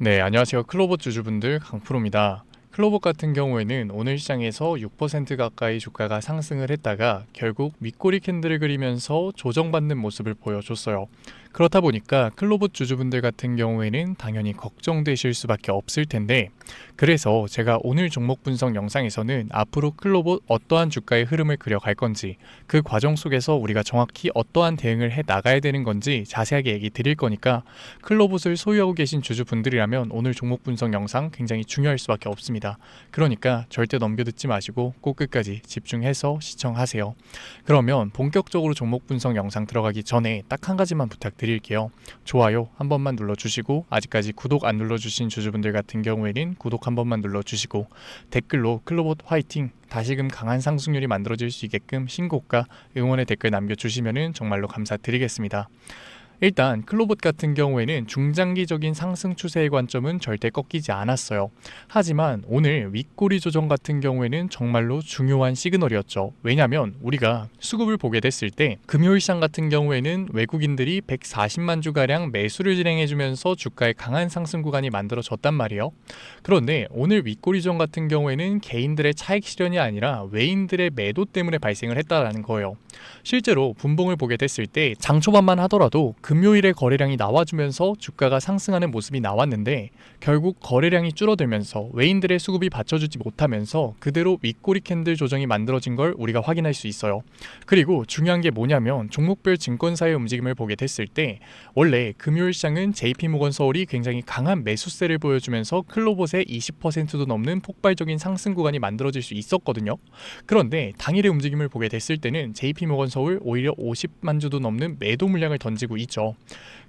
네, 안녕하세요. 클로봇 주주분들 강프로입니다. 클로봇 같은 경우에는 오늘 시장에서 6% 가까이 주가가 상승을 했다가 결국 윗꼬리 캔들을 그리면서 조정받는 모습을 보여줬어요. 그렇다 보니까 클로봇 주주분들 같은 경우에는 당연히 걱정되실 수밖에 없을 텐데, 그래서 제가 오늘 종목 분석 영상에서는 앞으로 클로봇 어떠한 주가의 흐름을 그려갈 건지, 그 과정 속에서 우리가 정확히 어떠한 대응을 해 나가야 되는 건지 자세하게 얘기 드릴 거니까 클로봇을 소유하고 계신 주주분들이라면 오늘 종목 분석 영상 굉장히 중요할 수밖에 없습니다. 그러니까 절대 넘겨듣지 마시고 꼭 끝까지 집중해서 시청하세요. 그러면 본격적으로 종목 분석 영상 들어가기 전에 딱 한 가지만 부탁드릴게요. 좋아요 한 번만 눌러주시고, 아직까지 구독 안 눌러주신 주주분들 같은 경우에는 구독 한 번만 눌러주시고, 댓글로 클로봇 화이팅! 다시금 강한 상승률이 만들어질 수 있게끔 신고가 응원의 댓글 남겨주시면 정말로 감사드리겠습니다. 일단 클로봇 같은 경우에는 중장기적인 상승 추세의 관점은 절대 꺾이지 않았어요. 하지만 오늘 윗꼬리 조정 같은 경우에는 정말로 중요한 시그널이었죠. 왜냐하면 우리가 수급을 보게 됐을 때 금요일 시장 같은 경우에는 외국인들이 140만 주가량 매수를 진행해주면서 주가의 강한 상승 구간이 만들어졌단 말이에요. 그런데 오늘 윗꼬리 조정 같은 경우에는 개인들의 차익 실현이 아니라 외인들의 매도 때문에 발생을 했다라는 거예요. 실제로 분봉을 보게 됐을 때 장 초반만 하더라도 금요일에 거래량이 나와주면서 주가가 상승하는 모습이 나왔는데, 결국 거래량이 줄어들면서 외인들의 수급이 받쳐주지 못하면서 그대로 윗꼬리 캔들 조정이 만들어진 걸 우리가 확인할 수 있어요. 그리고 중요한 게 뭐냐면 종목별 증권사의 움직임을 보게 됐을 때 원래 금요일 시장은 JP모건 서울이 굉장히 강한 매수세를 보여주면서 클로봇의 20%도 넘는 폭발적인 상승 구간이 만들어질 수 있었거든요. 그런데 당일의 움직임을 보게 됐을 때는 JP모건 서울 오히려 50만 주도 넘는 매도 물량을 던지고 있죠.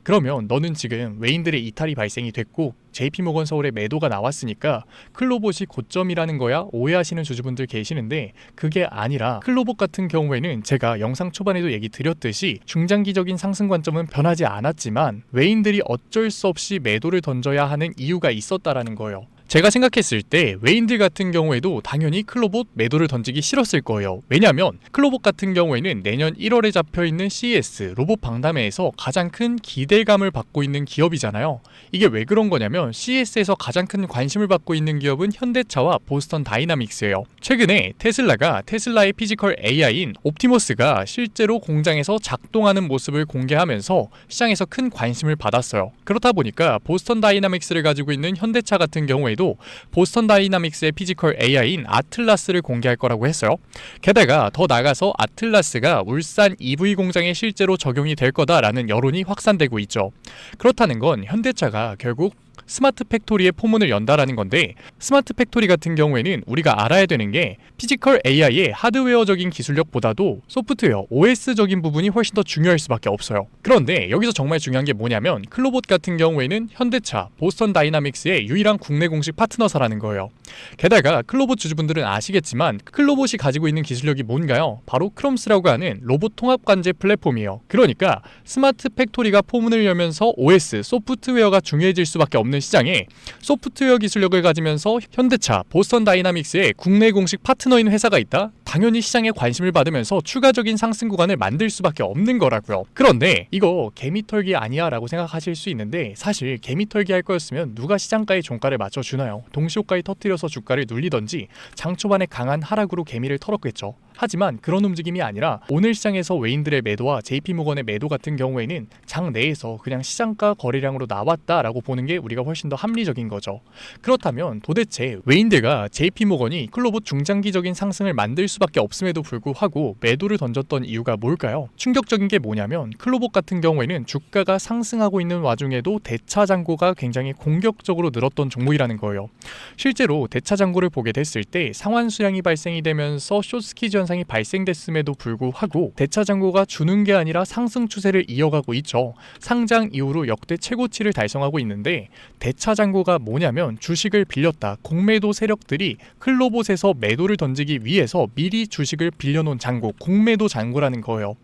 그러면 너는 지금 외인들의 이탈이 발생이 됐고 JP모건 서울의 매도가 나왔으니까 클로봇이 고점이라는 거야? 오해하시는 주주분들 계시는데, 그게 아니라 클로봇 같은 경우에는 제가 영상 초반에도 얘기 드렸듯이 중장기적인 상승 관점은 변하지 않았지만 외인들이 어쩔 수 없이 매도를 던져야 하는 이유가 있었다라는 거예요. 제가 생각했을 때 외인들 같은 경우에도 당연히 클로봇 매도를 던지기 싫었을 거예요. 왜냐하면 클로봇 같은 경우에는 내년 1월에 잡혀있는 CES 로봇 박람회에서 가장 큰 기대감을 받고 있는 기업이잖아요. 이게 왜 그런 거냐면 CES에서 가장 큰 관심을 받고 있는 기업은 현대차와 보스턴 다이나믹스예요. 최근에 테슬라가 테슬라의 피지컬 AI인 옵티머스가 실제로 공장에서 작동하는 모습을 공개하면서 시장에서 큰 관심을 받았어요. 그렇다 보니까 보스턴 다이나믹스를 가지고 있는 현대차 같은 경우에도 보스턴 다이나믹스의 피지컬 AI인 아틀라스를 공개할 거라고 했어요. 게다가 더 나아가서 아틀라스가 울산 EV 공장에 실제로 적용이 될 거다라는 여론이 확산되고 있죠. 그렇다는 건 현대차가 결국 스마트 팩토리의 포문을 연다라는 건데, 스마트 팩토리 같은 경우에는 우리가 알아야 되는 게 피지컬 AI의 하드웨어적인 기술력보다도 소프트웨어, OS적인 부분이 훨씬 더 중요할 수밖에 없어요. 그런데 여기서 정말 중요한 게 뭐냐면 클로봇 같은 경우에는 현대차, 보스턴 다이나믹스의 유일한 국내 공식 파트너사라는 거예요. 게다가 클로봇 주주분들은 아시겠지만 클로봇이 가지고 있는 기술력이 뭔가요? 바로 크롬스라고 하는 로봇 통합 관제 플랫폼이에요. 그러니까 스마트 팩토리가 포문을 열면서 OS, 소프트웨어가 중요해질 수밖에 없는 시장에 소프트웨어 기술력을 가지면서 현대차, 보스턴 다이나믹스의 국내 공식 파트너인 회사가 있다? 당연히 시장에 관심을 받으면서 추가적인 상승 구간을 만들 수밖에 없는 거라고요. 그런데 이거 개미털기 아니야 라고 생각하실 수 있는데, 사실 개미털기 할 거였으면 누가 시장가의 종가를 맞춰주나요? 동시호가에 터뜨려서 주가를 눌리던지 장 초반에 강한 하락으로 개미를 털었겠죠. 하지만 그런 움직임이 아니라 오늘 시장에서 외인들의 매도와 JP모건의 매도 같은 경우에는 장 내에서 그냥 시장가 거래량으로 나왔다라고 보는 게 우리가 훨씬 더 합리적인 거죠. 그렇다면 도대체 외인들과 JP모건이 클로봇 중장기적인 상승을 만들 수밖에 없음에도 불구하고 매도를 던졌던 이유가 뭘까요? 충격적인 게 뭐냐면 클로봇 같은 경우에는 주가가 상승하고 있는 와중에도 대차 잔고가 굉장히 공격적으로 늘었던 종목이라는 거예요. 실제로 대차 잔고를 보게 됐을 때 상환 수량이 발생이 되면서 숏스퀴즈 현상이 발생됐음에도 불구하고 대차 잔고가 주는 게 아니라 상승 추세를 이어가고 있죠. 상장 이후로 역대 최고치를 달성하고 있는데, 대차 잔고가 뭐냐면 주식을 빌렸다, 공매도 세력들이 클로봇에서 매도를 던지기 위해서 미리 주식을 빌려놓은 잔고, 공매도 잔고라는 거예요.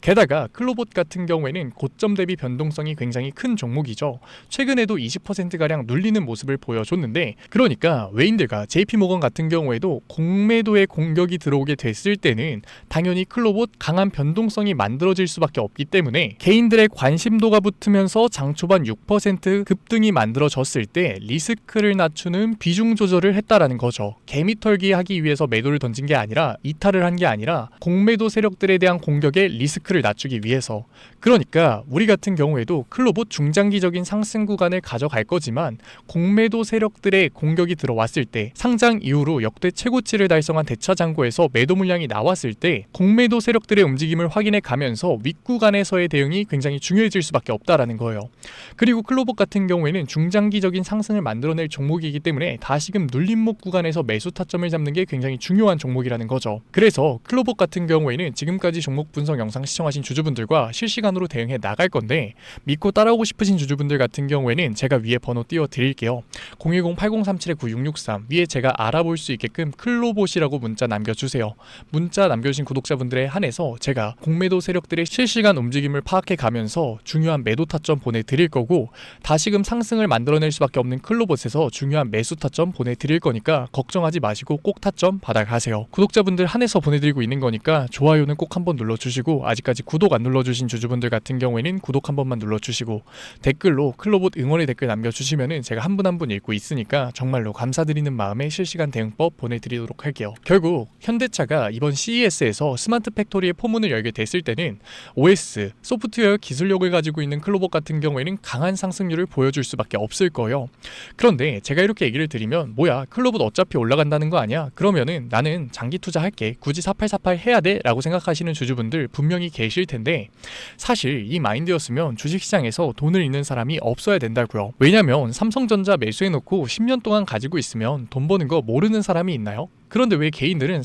게다가 클로봇 같은 경우에는 고점 대비 변동성이 굉장히 큰 종목이죠. 최근에도 20%가량 눌리는 모습을 보여줬는데, 그러니까 외인들과 JP모건 같은 경우에도 공매도의 공격이 들어오게 됐을 됐을 때는 당연히 클로봇 강한 변동성이 만들어질 수밖에 없기 때문에 개인들의 관심도가 붙으면서 장 초반 6% 급등이 만들어졌을 때 리스크를 낮추는 비중 조절을 했다라는 거죠. 개미털기 하기 위해서 매도를 던진 게 아니라 이탈을 한 게 아니라 공매도 세력들에 대한 공격에 리스크를 낮추기 위해서. 그러니까 우리 같은 경우에도 클로봇 중장기적인 상승 구간을 가져갈 거지만 공매도 세력들의 공격이 들어왔을 때 상장 이후로 역대 최고치를 달성한 대차 잔고에서 매도 물량이 나왔을 때 공매도 세력들의 움직임을 확인해 가면서 윗구간에서의 대응이 굉장히 중요해질 수밖에 없다라는 거예요. 그리고 클로봇 같은 경우에는 중장기적인 상승을 만들어낼 종목이기 때문에 다시금 눌림목 구간에서 매수 타점을 잡는 게 굉장히 중요한 종목이라는 거죠. 그래서 클로봇 같은 경우에는 지금까지 종목 분석 영상 시청하신 주주분들과 실시간으로 대응해 나갈 건데 믿고 따라오고 싶으신 주주분들 같은 경우에는 제가 위에 번호 띄워 드릴게요. 010-8037-9663 위에 제가 알아볼 수 있게끔 클로봇이라고 문자 남겨주세요. 문자 남겨주신 구독자분들에 한해서 제가 공매도 세력들의 실시간 움직임을 파악해 가면서 중요한 매도 타점 보내드릴 거고 다시금 상승을 만들어낼 수밖에 없는 클로봇에서 중요한 매수 타점 보내드릴 거니까 걱정하지 마시고 꼭 타점 받아가세요. 구독자분들 한해서 보내드리고 있는 거니까 좋아요는 꼭 한번 눌러주시고 아직까지 구독 안 눌러주신 주주분들 같은 경우에는 구독 한 번만 눌러주시고 댓글로 클로봇 응원의 댓글 남겨주시면은 제가 한 분 한 분 읽고 있으니까 정말로 감사드리는 마음에 실시간 대응법 보내드리도록 할게요. 결국 현대차가 이번 CES에서 스마트 팩토리의 포문을 열게 됐을 때는 OS, 소프트웨어 기술력을 가지고 있는 클로봇 같은 경우에는 강한 상승률을 보여줄 수밖에 없을 거예요. 그런데 제가 이렇게 얘기를 드리면 뭐야 클로봇 어차피 올라간다는 거 아니야? 그러면은 나는 장기 투자할게. 굳이 4848 해야 돼? 라고 생각하시는 주주분들 분명히 계실 텐데 사실 이 마인드였으면 주식시장에서 돈을 잃는 사람이 없어야 된다고요. 왜냐면 삼성전자 매수해놓고 10년 동안 가지고 있으면 돈 버는 거 모르는 사람이 있나요? 그런데 왜 개인들은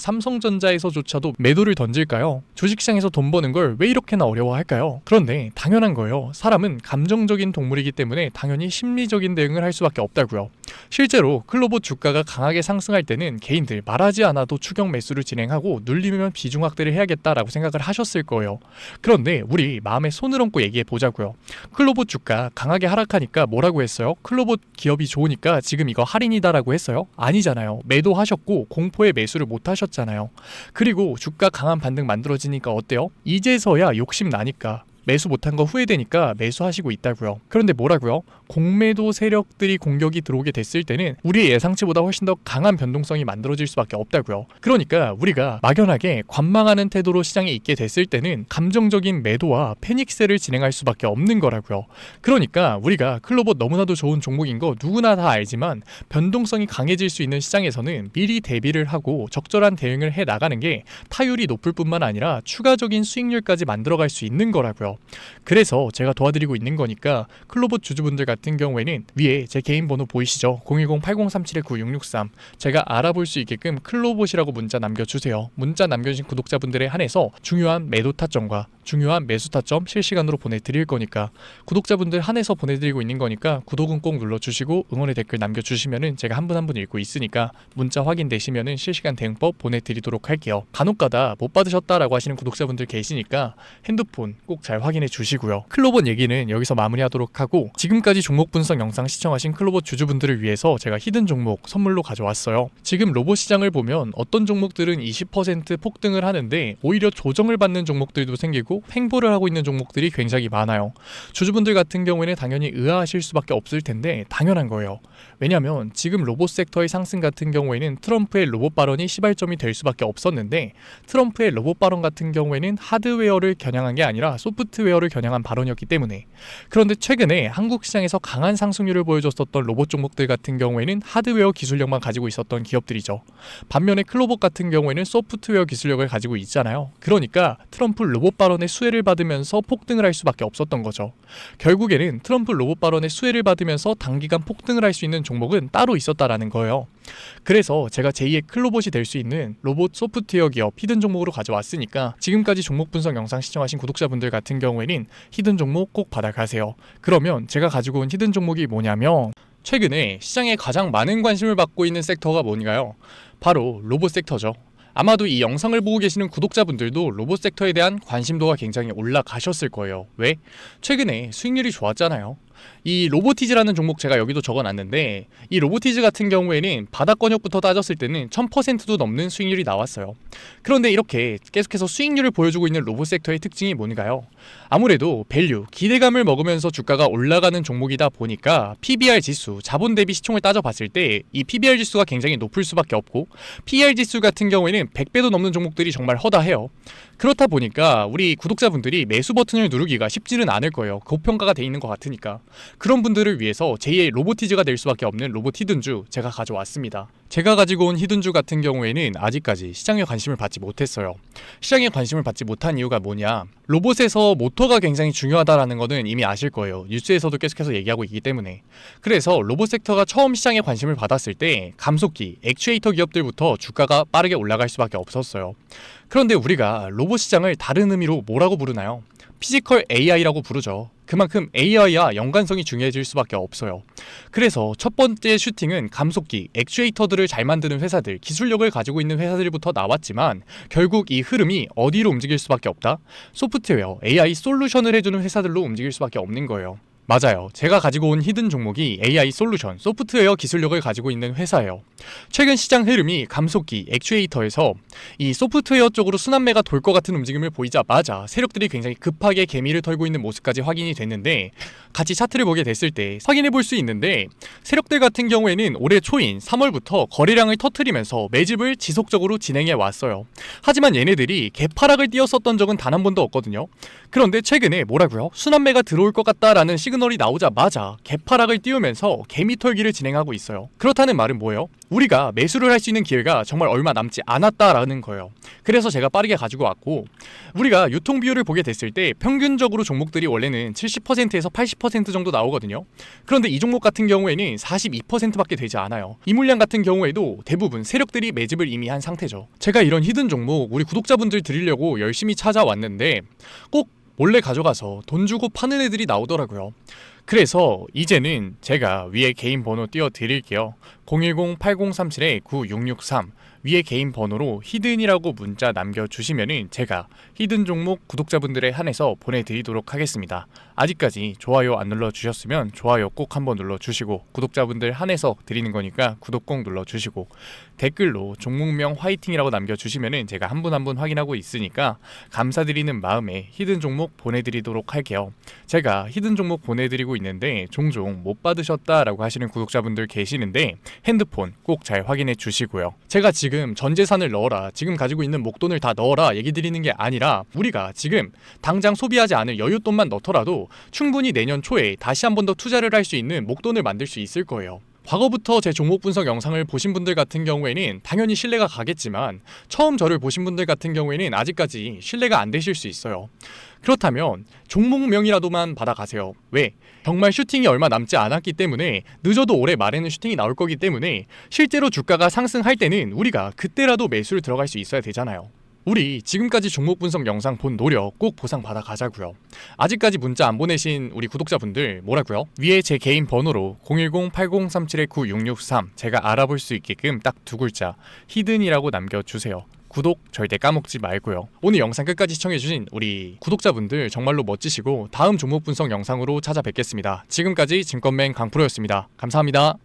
삼성전자에서조차도 매도를 던질까요? 주식시장에서 돈 버는 걸 왜 이렇게나 어려워할까요? 그런데 당연한 거예요. 사람은 감정적인 동물이기 때문에 당연히 심리적인 대응을 할 수밖에 없다고요. 실제로 클로봇 주가가 강하게 상승할 때는 개인들 말하지 않아도 추격 매수를 진행하고 눌리면 비중 확대를 해야겠다라고 생각을 하셨을 거예요. 그런데 우리 마음에 손을 얹고 얘기해 보자고요. 클로봇 주가 강하게 하락하니까 뭐라고 했어요? 클로봇 기업이 좋으니까 지금 이거 할인이다라고 했어요? 아니잖아요. 매도하셨고 공포의 매수를 못 하셨잖아요. 그리고 주가 강한 반등 만들어지니까 어때요? 이제서야 욕심 나니까 매수 못한 거 후회되니까 매수하시고 있다고요. 그런데 뭐라고요? 공매도 세력들이 공격이 들어오게 됐을 때는 우리의 예상치보다 훨씬 더 강한 변동성이 만들어질 수밖에 없다고요. 그러니까 우리가 막연하게 관망하는 태도로 시장에 있게 됐을 때는 감정적인 매도와 패닉세를 진행할 수밖에 없는 거라고요. 그러니까 우리가 클로봇 너무나도 좋은 종목인 거 누구나 다 알지만 변동성이 강해질 수 있는 시장에서는 미리 대비를 하고 적절한 대응을 해 나가는 게 타율이 높을 뿐만 아니라 추가적인 수익률까지 만들어갈 수 있는 거라고요. 그래서 제가 도와드리고 있는 거니까 클로봇 주주분들 같은 경우에는 위에 제 개인 번호 보이시죠? 010-8037-9663 제가 알아볼 수 있게끔 클로봇이라고 문자 남겨주세요. 문자 남겨주신 구독자분들에 한해서 중요한 매도 타점과 중요한 매수 타점 실시간으로 보내드릴 거니까 구독자분들 한해서 보내드리고 있는 거니까 구독은 꼭 눌러주시고 응원의 댓글 남겨주시면은 제가 한 분 한 분 읽고 있으니까 문자 확인되시면은 실시간 대응법 보내드리도록 할게요. 간혹가다 못 받으셨다라고 하시는 구독자분들 계시니까 핸드폰 꼭 잘 확인해 주시고요. 클로봇 얘기는 여기서 마무리하도록 하고 지금까지 종목 분석 영상 시청하신 클로봇 주주분들을 위해서 제가 히든 종목 선물로 가져왔어요. 지금 로봇 시장을 보면 어떤 종목들은 20% 폭등을 하는데 오히려 조정을 받는 종목들도 생기고 횡보를 하고 있는 종목들이 굉장히 많아요. 주주분들 같은 경우에는 당연히 의아하실 수밖에 없을 텐데 당연한 거예요. 왜냐하면 지금 로봇 섹터의 상승 같은 경우에는 트럼프의 로봇 발언이 시발점이 될 수밖에 없었는데 트럼프의 로봇 발언 같은 경우에는 하드웨어를 겨냥한 게 아니라 소프트웨어를 겨냥한 발언이었기 때문에 그런데 최근에 한국 시장에서 강한 상승률을 보여줬었던 로봇 종목들 같은 경우에는 하드웨어 기술력만 가지고 있었던 기업들이죠. 반면에 클로봇 같은 경우에는 소프트웨어 기술력을 가지고 있잖아요. 그러니까 트럼프 로봇 발언의 수혜를 받으면서 폭등을 할 수밖에 없었던 거죠. 결국에는 트럼프 로봇 발언의 수혜를 받으면서 단기간 폭등을 할 수 있는 종목은 따로 있었다라는 거예요. 그래서 제가 제2의 클로봇이 될 수 있는 로봇 소프트웨어 기업 히든 종목으로 가져왔으니까 지금까지 종목 분석 영상 시청하신 구독자분들 같은 경우에는 히든 종목 꼭 받아가세요. 그러면 제가 가지고 온 히든 종목이 뭐냐면 최근에 시장에 가장 많은 관심을 받고 있는 섹터가 뭔가요? 바로 로봇 섹터죠. 아마도 이 영상을 보고 계시는 구독자분들도 로봇 섹터에 대한 관심도가 굉장히 올라가셨을 거예요. 왜? 최근에 수익률이 좋았잖아요. 이 로보티즈라는 종목 제가 여기도 적어놨는데, 이 로보티즈 같은 경우에는 바닥권역부터 따졌을 때는 1000%도 넘는 수익률이 나왔어요. 그런데 이렇게 계속해서 수익률을 보여주고 있는 로봇 섹터의 특징이 뭔가요? 아무래도 밸류, 기대감을 먹으면서 주가가 올라가는 종목이다 보니까 PBR 지수, 자본 대비 시총을 따져봤을 때 이 PBR 지수가 굉장히 높을 수밖에 없고, PER 지수 같은 경우에는 100배도 넘는 종목들이 정말 허다해요. 그렇다 보니까 우리 구독자분들이 매수 버튼을 누르기가 쉽지는 않을 거예요. 고평가가 돼 있는 것 같으니까. 그런 분들을 위해서 제2의 로보티즈가 될 수밖에 없는 로봇 히든주 제가 가져왔습니다. 제가 가지고 온 히든주 같은 경우에는 아직까지 시장에 관심을 받지 못했어요. 시장에 관심을 받지 못한 이유가 뭐냐? 로봇에서 모터가 굉장히 중요하다라는 거는 이미 아실 거예요. 뉴스에서도 계속해서 얘기하고 있기 때문에. 그래서 로봇 섹터가 처음 시장에 관심을 받았을 때 감속기, 액추에이터 기업들부터 주가가 빠르게 올라갈 수밖에 없었어요. 그런데 우리가 로봇 시장을 다른 의미로 뭐라고 부르나요? 피지컬 AI라고 부르죠. 그만큼 AI와 연관성이 중요해질 수밖에 없어요. 그래서 첫 번째 슈팅은 감속기, 액추에이터들을 잘 만드는 회사들, 기술력을 가지고 있는 회사들부터 나왔지만 결국 이 흐름이 어디로 움직일 수밖에 없다? 소프트웨어, AI 솔루션을 해주는 회사들로 움직일 수밖에 없는 거예요. 맞아요. 제가 가지고 온 히든 종목이 AI 솔루션, 소프트웨어 기술력을 가지고 있는 회사예요. 최근 시장 흐름이 감속기, 액추에이터에서 이 소프트웨어 쪽으로 순환매가 돌 것 같은 움직임을 보이자마자 세력들이 굉장히 급하게 개미를 털고 있는 모습까지 확인이 됐는데, 같이 차트를 보게 됐을 때 확인해 볼 수 있는데, 세력들 같은 경우에는 올해 초인 3월부터 거래량을 터뜨리면서 매집을 지속적으로 진행해 왔어요. 하지만 얘네들이 개파락을 띄었었던 적은 단 한 번도 없거든요. 그런데 최근에 뭐라고요? 순환매가 들어올 것 같다라는 시그널이 나오자마자 개파락을 띄우면서 개미 털기를 진행하고 있어요. 그렇다는 말은 뭐예요? 우리가 매수를 할 수 있는 기회가 정말 얼마 남지 않았다라는 거예요. 그래서 제가 빠르게 가지고 왔고, 우리가 유통 비율을 보게 됐을 때 평균적으로 종목들이 원래는 70%에서 80% 정도 나오거든요. 그런데 이 종목 같은 경우에는 42%밖에 되지 않아요. 이 물량 같은 경우에도 대부분 세력들이 매집을 이미 한 상태죠. 제가 이런 히든 종목 우리 구독자분들 드리려고 열심히 찾아왔는데 꼭 몰래 가져가서 돈 주고 파는 애들이 나오더라고요. 그래서 이제는 제가 위에 개인 번호 띄워 드릴게요. 010-8037-9663 위에 개인 번호로 히든이라고 문자 남겨주시면은 제가 히든 종목 구독자분들에 한해서 보내드리도록 하겠습니다. 아직까지 좋아요 안 눌러주셨으면 좋아요 꼭 한번 눌러주시고, 구독자분들 한해서 드리는 거니까 구독 꼭 눌러주시고, 댓글로 종목명 화이팅이라고 남겨주시면은 제가 한 분 한 분 확인하고 있으니까 감사드리는 마음에 히든 종목 보내드리도록 할게요. 제가 히든 종목 보내드리고 있는데 종종 못 받으셨다라고 하시는 구독자분들 계시는데 핸드폰 꼭 잘 확인해 주시고요. 제가 지금 전 재산을 넣어라, 지금 가지고 있는 목돈을 다 넣어라 얘기 드리는 게 아니라, 우리가 지금 당장 소비하지 않을 여윳돈만 넣더라도 충분히 내년 초에 다시 한 번 더 투자를 할 수 있는 목돈을 만들 수 있을 거예요. 과거부터 제 종목 분석 영상을 보신 분들 같은 경우에는 당연히 신뢰가 가겠지만, 처음 저를 보신 분들 같은 경우에는 아직까지 신뢰가 안 되실 수 있어요. 그렇다면 종목명이라도만 받아가세요. 왜? 정말 슈팅이 얼마 남지 않았기 때문에, 늦어도 올해 말에는 슈팅이 나올 거기 때문에 실제로 주가가 상승할 때는 우리가 그때라도 매수를 들어갈 수 있어야 되잖아요. 우리 지금까지 종목 분석 영상 본 노력 꼭 보상 받아 가자고요. 아직까지 문자 안 보내신 우리 구독자분들 뭐라고요? 위에 제 개인 번호로 010-8037-9663 제가 알아볼 수 있게끔 딱 두 글자 히든이라고 남겨주세요. 구독 절대 까먹지 말고요. 오늘 영상 끝까지 시청해주신 우리 구독자분들 정말로 멋지시고, 다음 종목 분석 영상으로 찾아뵙겠습니다. 지금까지 증권맨 강프로였습니다. 감사합니다.